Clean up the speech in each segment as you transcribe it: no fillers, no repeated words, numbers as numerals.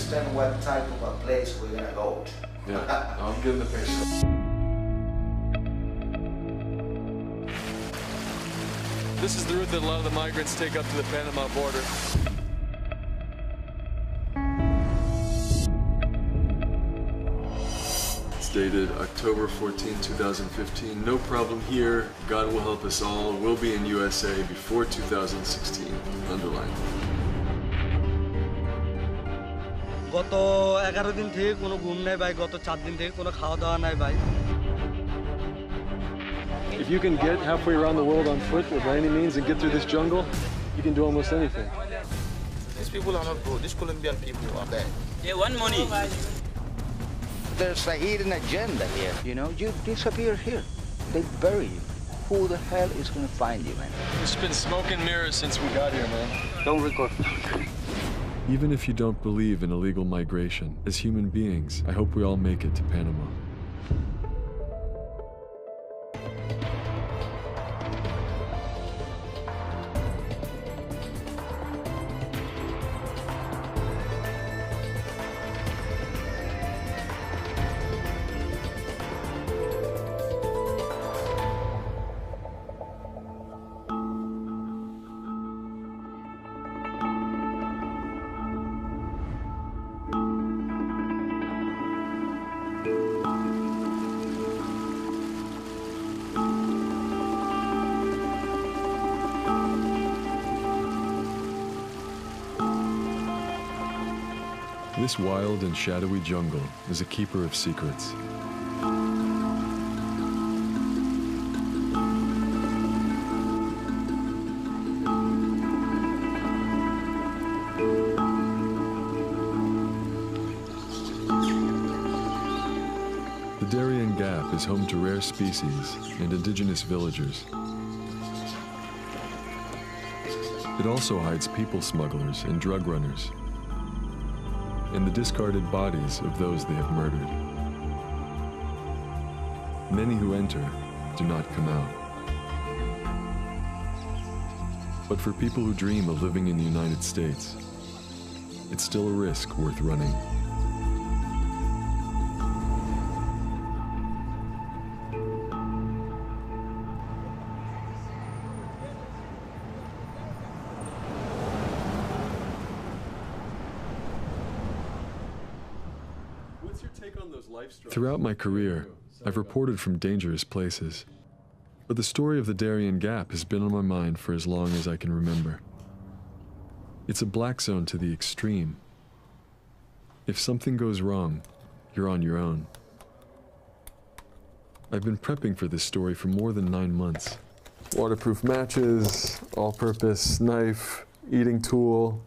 understand what type of a place we're gonna go to. Yeah, I'm getting the picture. This is the route that a lot of the migrants take up to the Panama border. It's dated October 14, 2015. No problem here. God will help us all. We'll be in USA before 2016. Underline. গত 11 দিন থেকে কোনো ঘুম নাই ভাই, গত 4 দিন থেকে কোনো খাওয়া দাওয়া নাই ভাই। If you can get halfway around the world on foot by any means and get through this jungle, you can do almost anything. These people are not good. These Colombian people are bad. They want money. There's a hidden agenda here. You know, you disappear here. They bury you. Who the hell is gonna find you, man? It's been smoke and mirrors since we got here, man. Don't record. Even if you don't believe in illegal migration, as human beings, I hope we all make it to Panama. This wild and shadowy jungle is a keeper of secrets. The Darien Gap is home to rare species and indigenous villagers. It also hides people smugglers and drug runners, and the discarded bodies of those they have murdered. Many who enter do not come out. But for people who dream of living in the United States, it's still a risk worth running. Throughout my career, I've reported from dangerous places, but the story of the Darien Gap has been on my mind for as long as I can remember. It's a black zone to the extreme. If something goes wrong, you're on your own. I've been prepping for this story for more than 9 months. Waterproof matches, all-purpose knife, eating tool,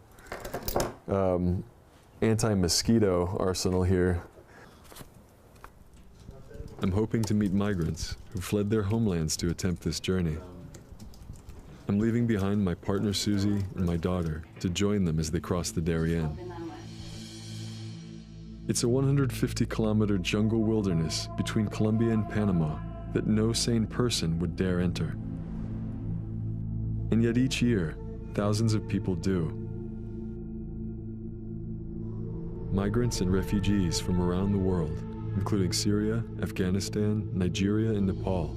anti-mosquito arsenal here. I'm hoping to meet migrants who fled their homelands to attempt this journey. I'm leaving behind my partner Susie and my daughter to join them as they cross the Darien. It's a 150-kilometer jungle wilderness between Colombia and Panama that no sane person would dare enter. And yet each year, thousands of people do. Migrants and refugees from around the world, including Syria, Afghanistan, Nigeria, and Nepal,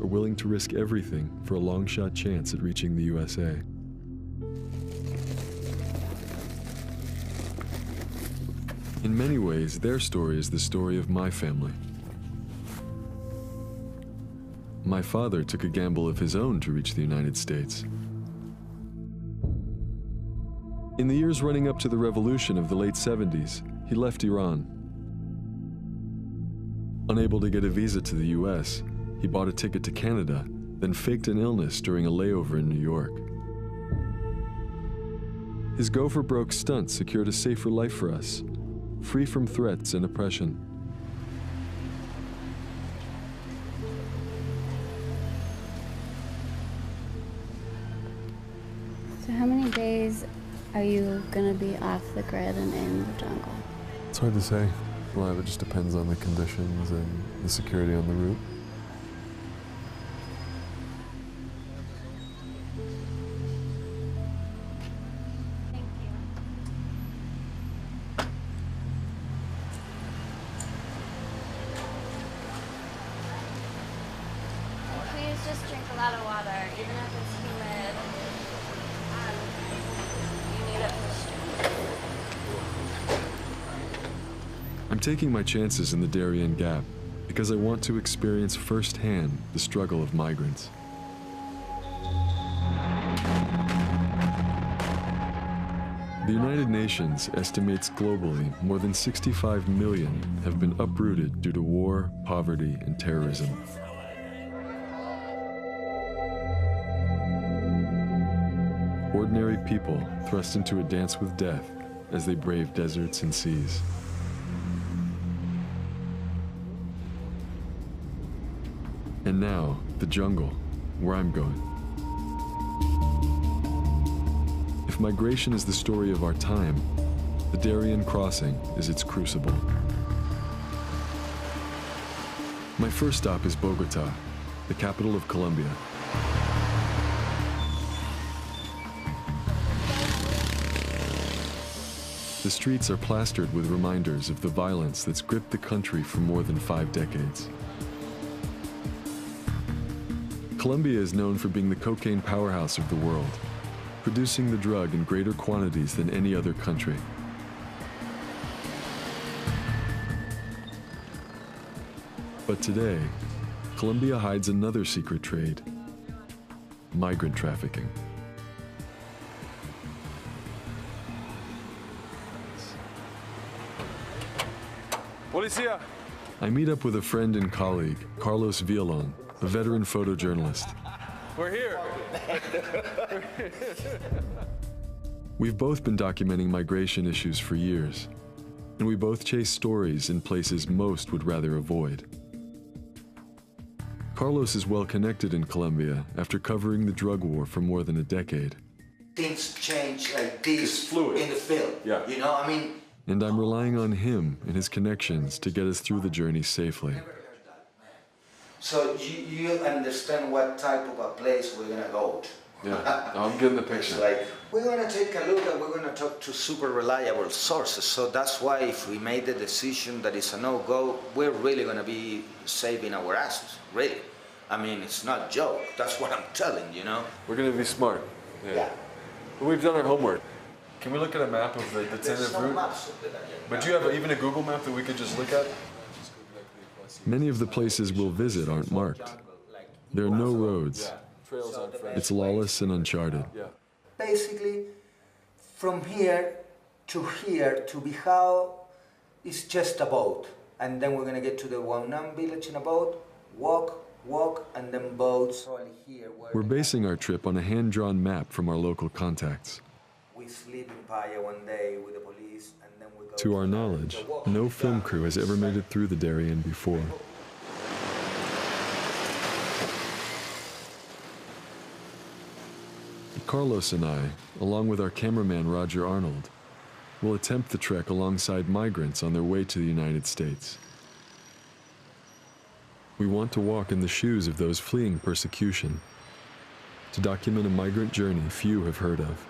are willing to risk everything for a long-shot chance at reaching the USA. In many ways, their story is the story of my family. My father took a gamble of his own to reach the United States. In the years running up to the revolution of the late 70s, he left Iran. Unable to get a visa to the US, he bought a ticket to Canada, then faked an illness during a layover in New York. His go-for-broke stunt secured a safer life for us, free from threats and oppression. So how many days are you gonna be off the grid and in the jungle? It's hard to say. A lot of it just depends on the conditions and the security on the route. a lot of water, even if it's humid. You need it. I'm taking my chances in the Darien Gap because I want to experience firsthand the struggle of migrants. The United Nations estimates globally more than 65 million have been uprooted due to war, poverty, and terrorism. Ordinary people thrust into a dance with death as they brave deserts and seas. And now, the jungle, where I'm going. If migration is the story of our time, the Darien Crossing is its crucible. My first stop is Bogota, the capital of Colombia. The streets are plastered with reminders of the violence that's gripped the country for more than 5 decades. Colombia is known for being the cocaine powerhouse of the world, producing the drug in greater quantities than any other country. But today, Colombia hides another secret trade: migrant trafficking. Policia! I meet up with a friend and colleague, Carlos Villalon, a veteran photojournalist. We're here! We've both been documenting migration issues for years, and we both chase stories in places most would rather avoid. Carlos is well connected in Colombia after covering the drug war for more than a decade. Things change like this It's fluid. in the field. Yeah. You know, I mean, And I'm relying on him and his connections to get us through the journey safely. so you understand what type of a place we're gonna go to. Yeah, I'm getting the It's picture. like, we're gonna take a look and we're gonna talk to super reliable sources. So that's why if we made the decision that it's a no-go, we're really gonna be saving our asses, really. I mean, it's not a joke, that's what I'm telling, you know? We're gonna be smart. Yeah. But we've done our homework. Can we look at a map of the There's tentative no route? maps of it. But do you have even a Google map that we could just look at? Many of the places we'll visit aren't marked. There are no roads. Trails on French. It's lawless and uncharted. Yeah. Basically, from here to Bijao is just a boat. And then we're gonna get to the Wanam village in a boat, walk, and then boats. We're basing our trip on a hand-drawn map from our local contacts. We sleep in Paya one day with the police, and then we go To our knowledge, no film crew has ever made it through the Darien before. Carlos and I, along with our cameraman Roger Arnold, will attempt the trek alongside migrants on their way to the United States. We want to walk in the shoes of those fleeing persecution, to document a migrant journey few have heard of.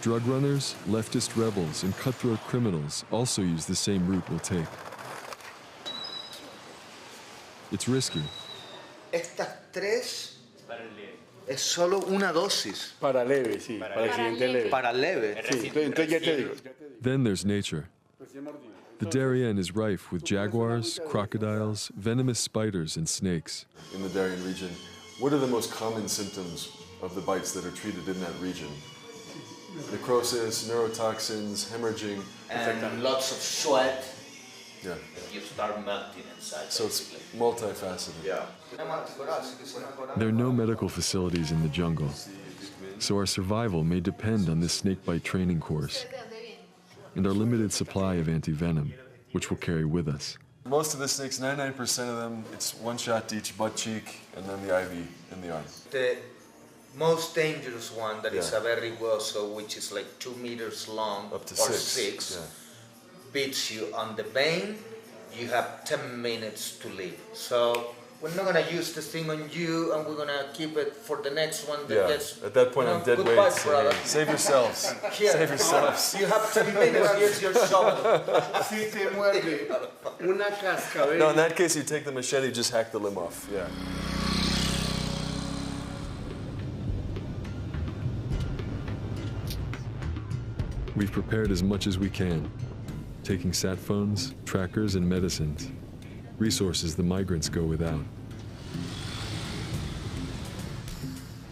Drug runners, leftist rebels, and cutthroat criminals also use the same route we'll take. It's risky. Estas tres es solo una dosis. Para leve, sí. Para accidente leve. Para leve. Sí, entonces ya te digo. Then there's nature. The Darien is rife with jaguars, crocodiles, venomous spiders, and snakes. In the Darien region, what are the most common symptoms of the bites that are treated in that region? Necrosis, neurotoxins, hemorrhaging. And lots of sweat. Yeah. You start melting inside. So it's multifaceted. Yeah. There are no medical facilities in the jungle, so our survival may depend on this snakebite training course and our limited supply of anti-venom, which we'll carry with us. Most of the snakes, 99% of them, it's one shot to each butt cheek and then the IV in the arm. The most dangerous one that is Yeah. a very hueso, which is like 2 meters long Up to or 6. six, Yeah. beats you on the vein. You have 10 minutes to live. So we're not gonna use this thing on you, and we're gonna keep it for the next one that Yeah, gets. at that point I'm dead goodbye, weight. brother. Save yourselves. Yeah. Save yourselves. You have 10 minutes. Here's your shovel. Si te muerde una cascabel. No, in that case, you take the machete, just hack the limb off. Yeah. We've prepared as much as we can, taking sat phones, trackers, and medicines, resources the migrants go without.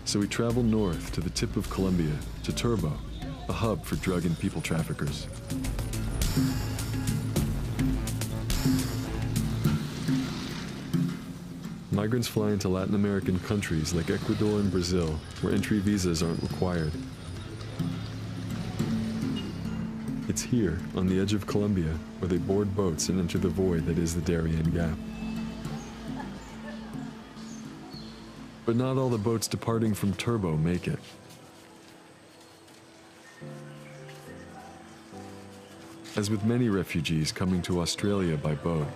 So we travel north to the tip of Colombia, to Turbo, a hub for drug and people traffickers. Migrants fly into Latin American countries like Ecuador and Brazil, where entry visas aren't required. It's here, on the edge of Colombia, where they board boats and enter the void that is the Darien Gap. But not all the boats departing from Turbo make it. As with many refugees coming to Australia by boat,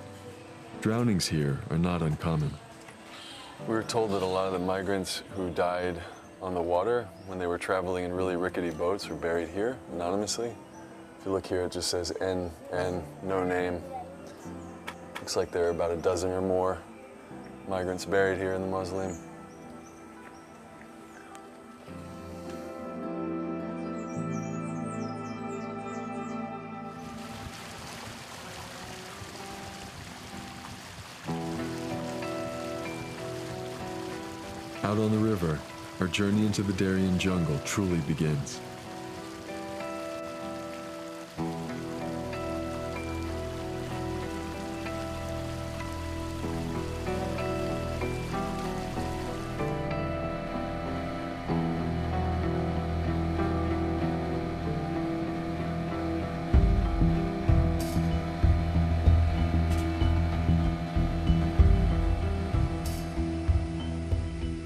drownings here are not uncommon. We were told that a lot of the migrants who died on the water when they were traveling in really rickety boats were buried here anonymously. If you look here, it just says N, no name. Looks like there are about a dozen or more migrants buried here in the mausoleum. Out on the river, our journey into the Darien jungle truly begins.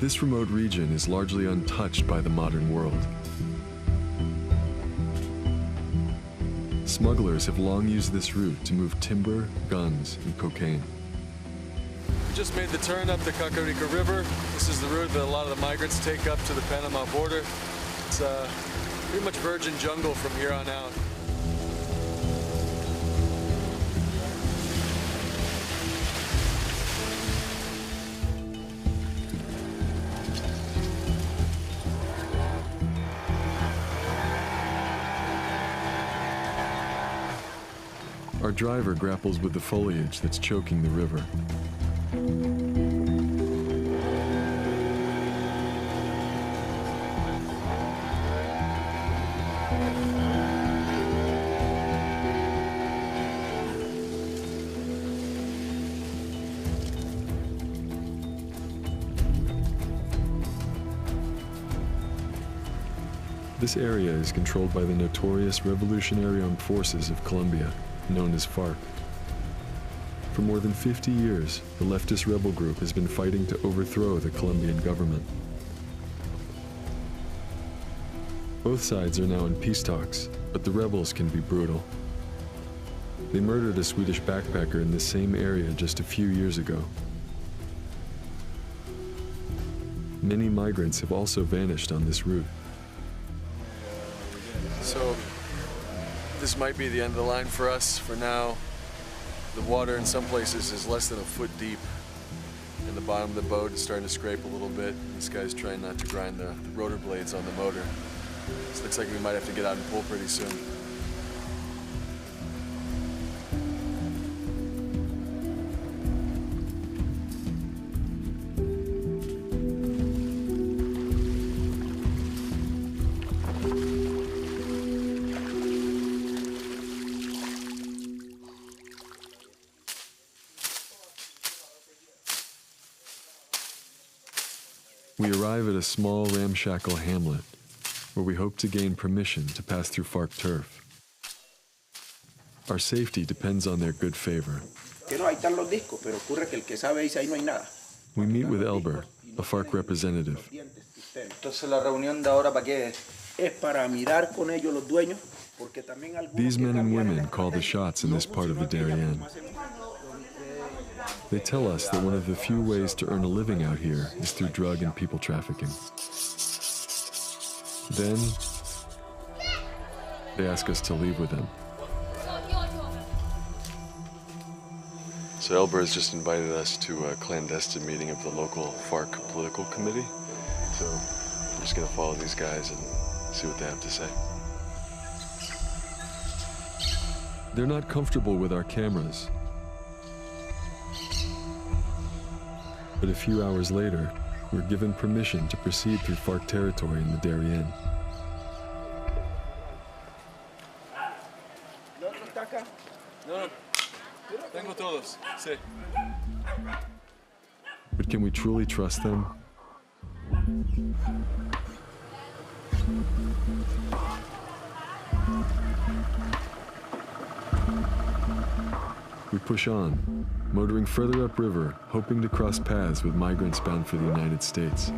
This remote region is largely untouched by the modern world. Smugglers have long used this route to move timber, guns, and cocaine. We just made the turn up the Cacarica River. This is the route that a lot of the migrants take up to the Panama border. It's pretty much virgin jungle from here on out. Our driver grapples with the foliage that's choking the river. This area is controlled by the notorious Revolutionary Armed Forces of Colombia, known as FARC. For more than 50 years, the leftist rebel group has been fighting to overthrow the Colombian government. Both sides are now in peace talks, but the rebels can be brutal. They murdered a Swedish backpacker in this same area just a few years ago. Many migrants have also vanished on this route. So, this might be the end of the line for us for now. The water in some places is less than a foot deep. And the bottom of the boat is starting to scrape a little bit. This guy's trying not to grind the rotor blades on the motor. This looks like we might have to get out and pull pretty soon. We arrive at a small ramshackle hamlet where we hope to gain permission to pass through FARC turf. Our safety depends on their good favor. We meet with Elber, a FARC representative. These men and women call the shots in this part of the Darien. They tell us that one of the few ways to earn a living out here is through drug and people trafficking. Then, they ask us to leave with them. So Elber has just invited us to a clandestine meeting of the local FARC political committee. So we're just gonna follow these guys and see what they have to say. They're not comfortable with our cameras. But a few hours later, we're given permission to proceed through FARC territory in the Darien. But can we truly trust them? We push on, motoring further upriver, hoping to cross paths with migrants bound for the United States.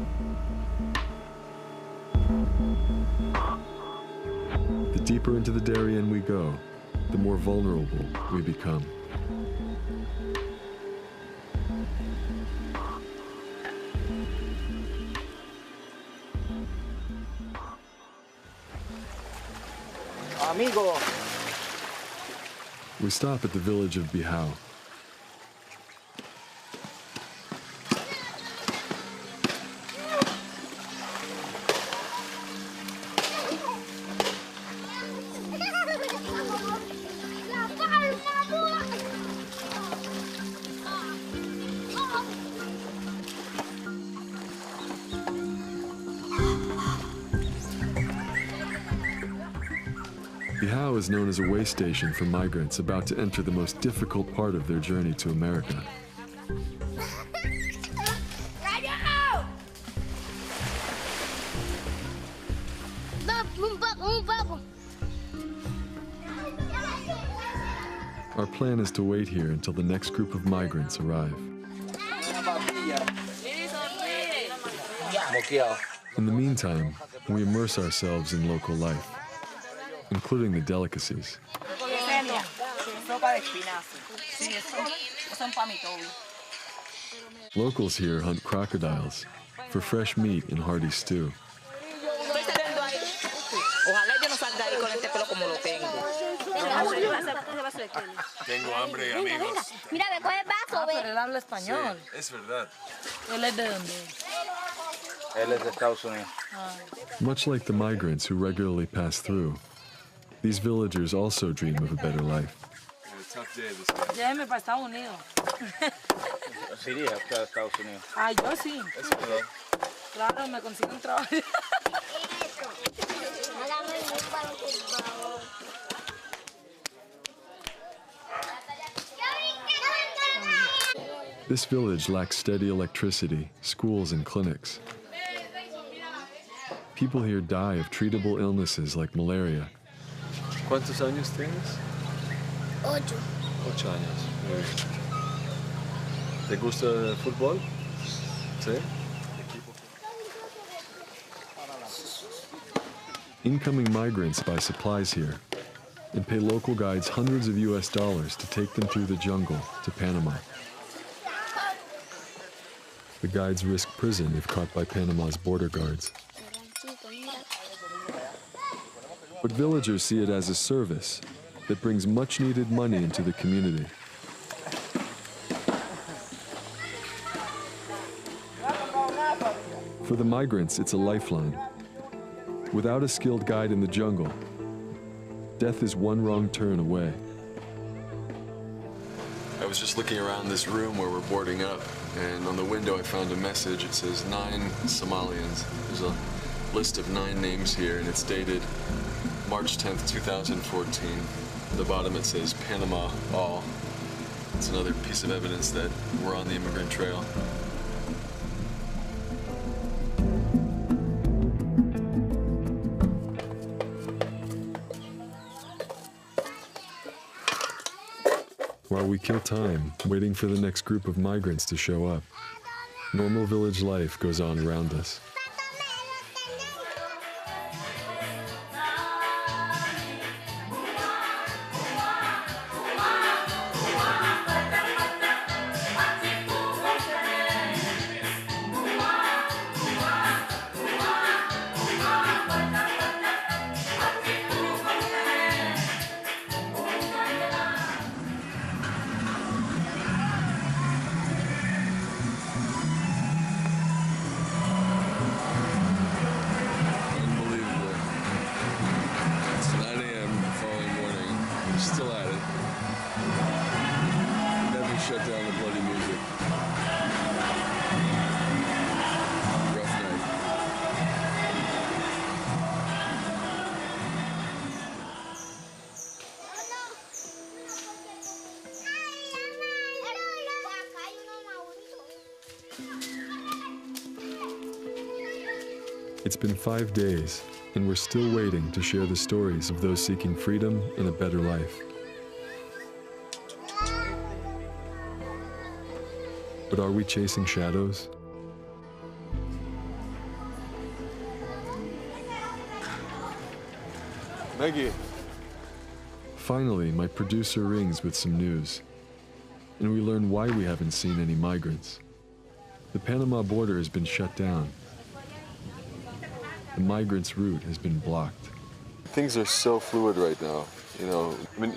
The deeper into the Darien we go, the more vulnerable we become. Amigo. We stop at the village of Bihao. Bihao is known as a way station for migrants about to enter the most difficult part of their journey to America. Our plan is to wait here until the next group of migrants arrive. In the meantime, we immerse ourselves in local life, including the delicacies. Locals here hunt crocodiles for fresh meat and hearty stew. Tengo hambre, amigos. Mira, me coge el vaso, ve. Pero él habla español. Es verdad. ¿Él es de dónde? Él es de Estados Unidos. Much like the migrants who regularly pass through, these villagers also dream of a better life. A tough day this guy. Lléveme para Estados Unidos. Sí, iría a Estados Unidos. Ah, yo sí. Es verdad. Claro, me consigo un trabajo. This village lacks steady electricity, schools, and clinics. People here die of treatable illnesses like malaria. ¿Cuántos años tienes? 8. 8 años. Muy bien. ¿Te gusta el fútbol? Sí. Incoming migrants buy supplies here and pay local guides hundreds of US dollars to take them through the jungle to Panama. The guides risk prison if caught by Panama's border guards. But villagers see it as a service that brings much-needed money into the community. For the migrants, it's a lifeline. Without a skilled guide in the jungle, death is one wrong turn away. I was just looking around this room where we're boarding up, and on the window I found a message. It says 9 Somalians. There's a list of 9 names here, and it's dated March 10th, 2014. At the bottom it says Panama all. It's another piece of evidence that we're on the immigrant trail. While we kill time, waiting for the next group of migrants to show up, normal village life goes on around us. It's been 5 days, and we're still waiting to share the stories of those seeking freedom and a better life. But are we chasing shadows? Maggie. Finally, my producer rings with some news, and we learn why we haven't seen any migrants. The Panama border has been shut down. The migrants' route has been blocked. Things are so fluid right now.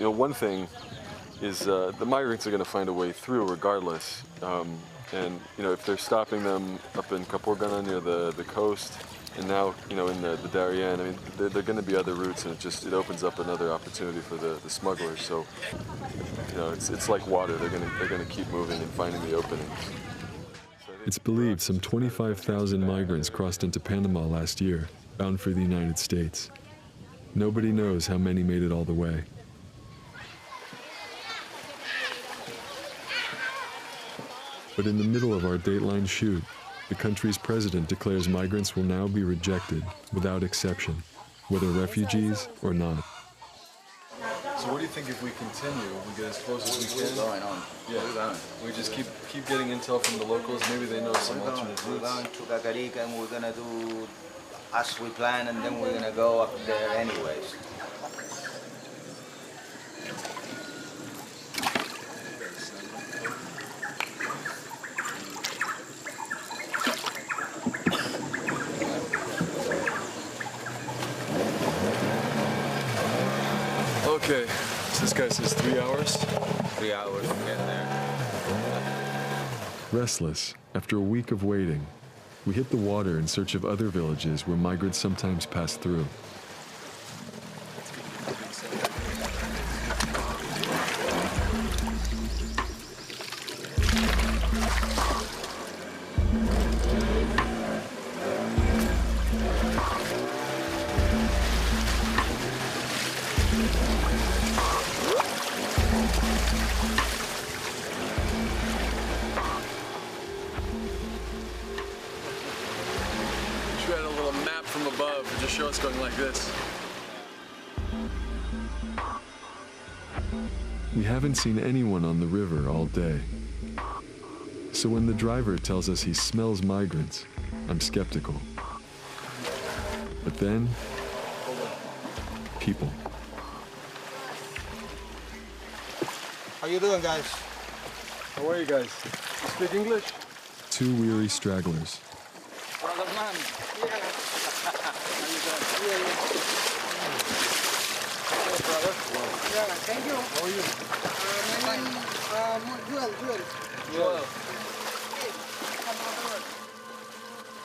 One thing is the migrants are going to find a way through regardless. And if they're stopping them up in Kaporgana near the coast, and now in the Darien, I mean, there are going to be other routes, and it opens up another opportunity for the smugglers. So it's like water. They're going to keep moving and finding the openings. It's believed some 25,000 migrants crossed into Panama last year, bound for the United States. Nobody knows how many made it all the way. But in the middle of our Dateline shoot, the country's president declares migrants will now be rejected without exception, whether refugees or not. So what do you think if we continue, we get as close as we can? We're going on. Yeah. We're going. We just keep getting intel from the locals. Maybe they know some We're alternate going routes. to Cacarica, and we're going to do as we plan, and then we're going to go up there anyways. Okay, so this guy says 3 hours. 3 hours to get there. Restless, after a week of waiting, we hit the water in search of other villages where migrants sometimes pass through. Should have a little map from above and just show us going like this. We haven't seen anyone on the river all day. So when the driver tells us he smells migrants, I'm skeptical. But then, people. How you doing, guys? How are you guys? You speak English? 2 weary stragglers. Thank you. How are you? Joel.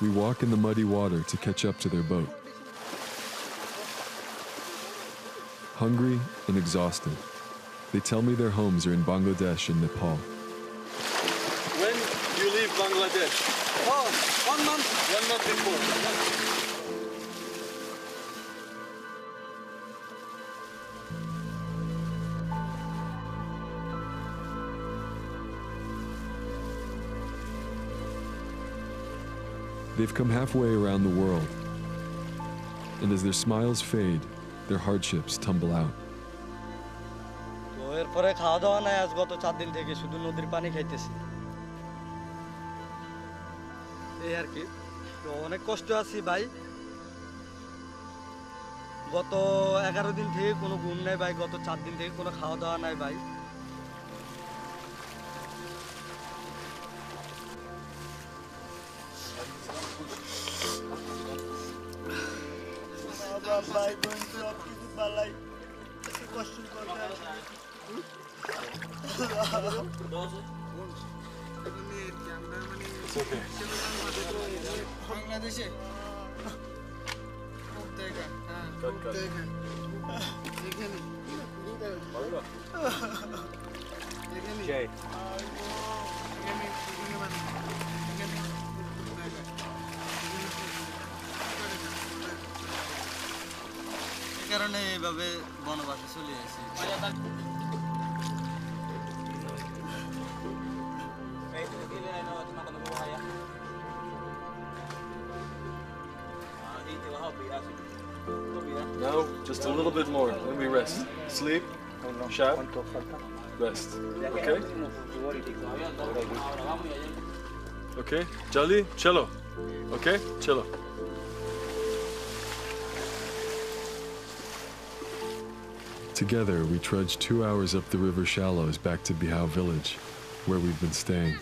We walk in the muddy water to catch up to their boat. Hungry and exhausted, they tell me their homes are in Bangladesh and Nepal. When you leave Bangladesh? Oh, 1 month. 1 month before. They've come halfway around the world, and as their smiles fade, their hardships tumble out. তো এরপরে খাওয়া দাওয়া নাই আজ গত 4 দিন থেকে শুধু নদীর পানি খাইতেছি এই আর কি তো অনেক কষ্ট আছি ভাই গত 11 দিন থেকে কোনো ঘুম নাই ভাই গত 4 দিন থেকে কোনো খাওয়া দাওয়া নাই ভাই ভাই বোন সব কিছু পালাই কষ্ট করতে বাংলাদেশে কারণে এইভাবে বনবাসে চলে এসেছি Just a little bit more, then we rest. Sleep, shout, rest. Okay? Okay? Jolly, cello. Okay? Cello. Together, we trudged 2 hours up the river shallows back to Bihao village, where we've been staying.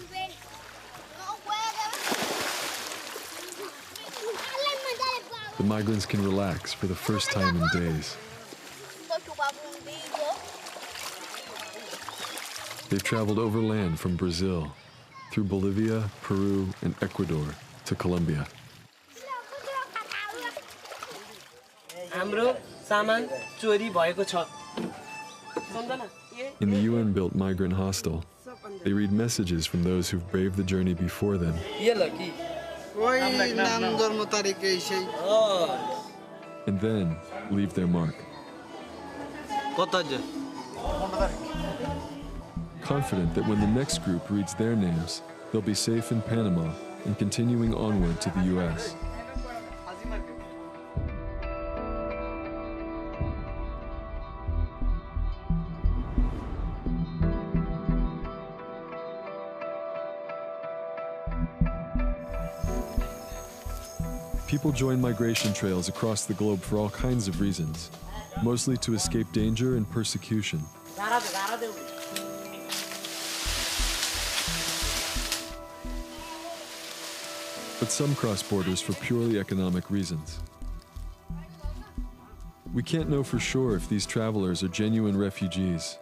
The migrants can relax for the first time in days. They've traveled overland from Brazil, through Bolivia, Peru, and Ecuador to Colombia. In the UN-built migrant hostel, they read messages from those who've braved the journey before them. And then leave their mark. Confident that when the next group reads their names, they'll be safe in Panama and continuing onward to the US. People join migration trails across the globe for all kinds of reasons, mostly to escape danger and persecution. But some cross borders for purely economic reasons. We can't know for sure if these travelers are genuine refugees.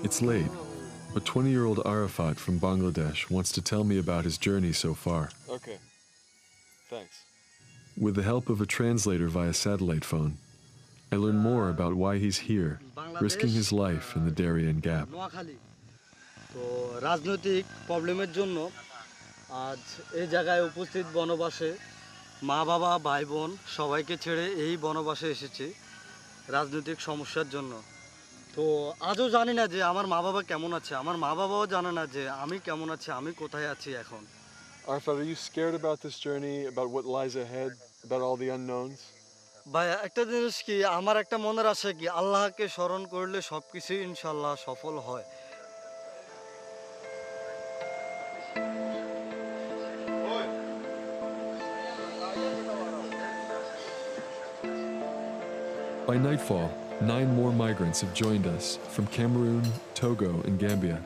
It's late, but 20-year-old Arafat from Bangladesh wants to tell me about his journey so far. Okay. Thanks. With the help of a translator via satellite phone, I learn more about why he's here, risking his life in the Darien Gap. তো রাজনৈতিক প্রবলেমের জন্য আজ এই জায়গায় উপস্থিত বনবাসে মা বাবা ভাই বোন সবাইকে ছেড়ে এই বনবাসে এসেছি রাজনৈতিক সমস্যার জন্য তো আজও জানি না যে আমার মা বাবা কেমন আছে আমার মা বাবাও জানে না যে আমি কেমন আছি আমি কোথায় আছি এখন Arafat, are you scared about this journey, about what lies ahead, about all the unknowns? ভাই একটা জিনিস কি আমার একটা মনের আশা কি আল্লাহকে স্মরণ করলে সবকিছুই ইনশাআল্লাহ সফল হয় By nightfall, 9 more migrants have joined us from Cameroon, Togo, and Gambia.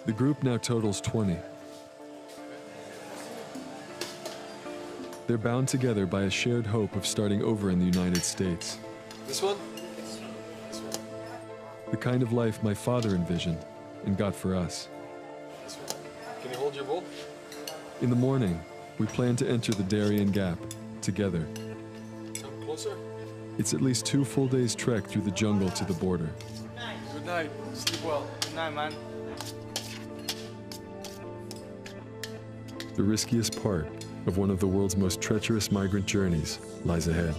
The group now totals 20. They're bound together by a shared hope of starting over in the United States. This one? The kind of life my father envisioned and got for us. This one. Can you hold your bowl? In the morning, we plan to enter the Darien Gap together. Come closer. It's at least 2 full days trek through the jungle to the border. Good night. Sleep well. Good night, man. The riskiest part of one of the world's most treacherous migrant journeys lies ahead.